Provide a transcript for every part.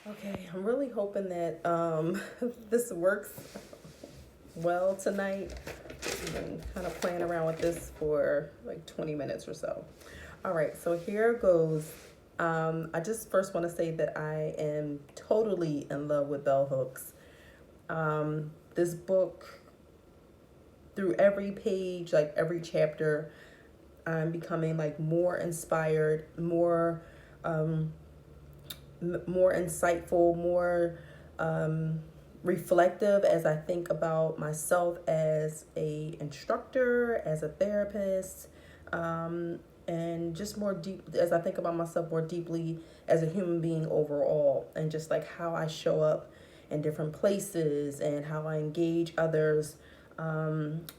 Okay, I'm really hoping that this works well tonight. I've been kind of playing around with this for like 20 minutes or so. All right, so here goes. I just first want to say that I am totally in love with Bell Hooks. This book, through every page, like every chapter, I'm becoming like more inspired, more insightful, more reflective as I think about myself as a instructor, as a therapist, and just more deep as I think about myself more deeply as a human being overall, and just like how I show up in different places and how I engage others.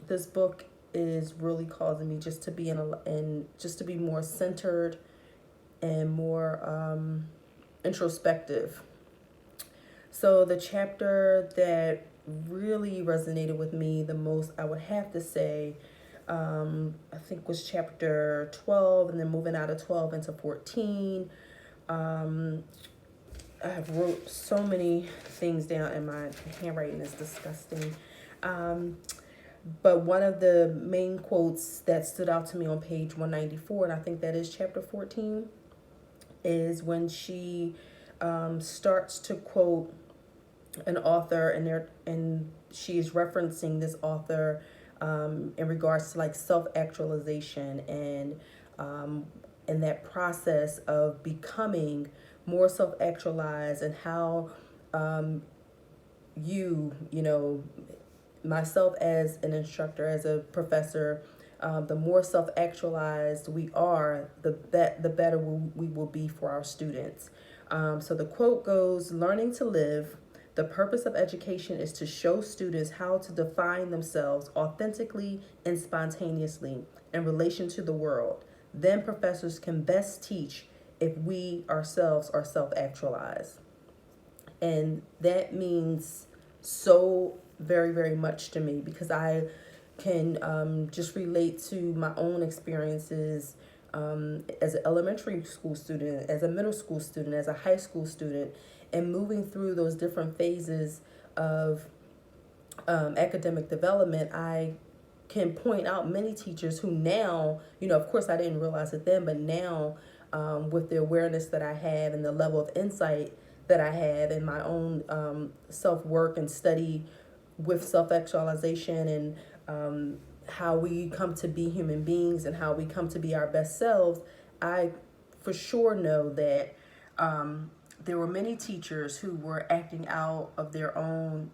This book is really causing me just to be in just to be more centered and more introspective. So the chapter that really resonated with me the most, I would have to say, I think was chapter 12, and then moving out of 12 into 14. Um, I have wrote so many things down, and my handwriting is disgusting. Um, but one of the main quotes that stood out to me on page 194, and I think that is chapter 14, is when she starts to quote an author, and she is referencing this author in regards to like self-actualization um, and that process of becoming more self-actualized, and how um, you know, myself as an instructor, as a professor, the more self-actualized we are, the better we will be for our students. So the quote goes, "Learning to live. The purpose of education is to show students how to define themselves authentically and spontaneously in relation to the world. Then professors can best teach if we ourselves are self-actualized." And that means so very, very much to me, because I can just relate to my own experiences as an elementary school student, as a middle school student, as a high school student, and moving through those different phases of academic development. I can point out many teachers who now, of course, I didn't realize it then, but now, with the awareness that I have and the level of insight that I have in my own self work and study with self actualization, and how we come to be human beings and how we come to be our best selves, I for sure know that there were many teachers who were acting out of their own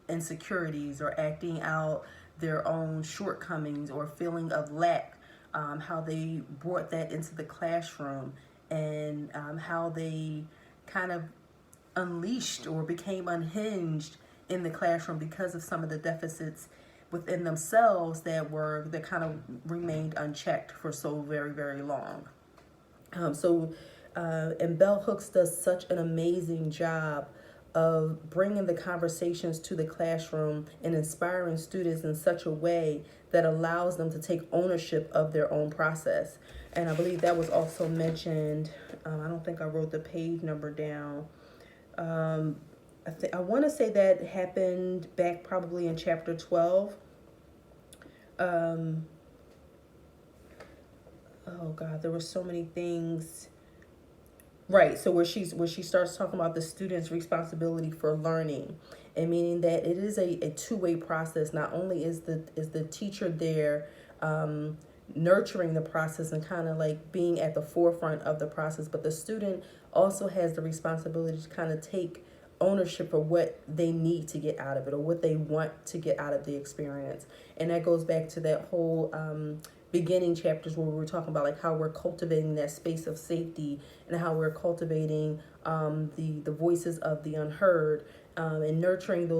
insecurities, or acting out their own shortcomings or feeling of lack, how they brought that into the classroom, and how they kind of unleashed or became unhinged in the classroom because of some of the deficits within themselves that kind of remained unchecked for so very, very long. And Bell Hooks does such an amazing job of bringing the conversations to the classroom and inspiring students in such a way that allows them to take ownership of their own process. And I believe that was also mentioned. I don't think I wrote the page number down. I want to say that happened back probably in chapter 12. Um, oh God, there were so many things. Right. So where she starts talking about the student's responsibility for learning, and meaning that it is a two-way process. Not only is the teacher there nurturing the process and kind of like being at the forefront of the process, but the student also has the responsibility to kind of take ownership of what they need to get out of it, or what they want to get out of the experience. And that goes back to that whole beginning chapters where we were talking about like how we're cultivating that space of safety, and how we're cultivating the voices of the unheard, and nurturing those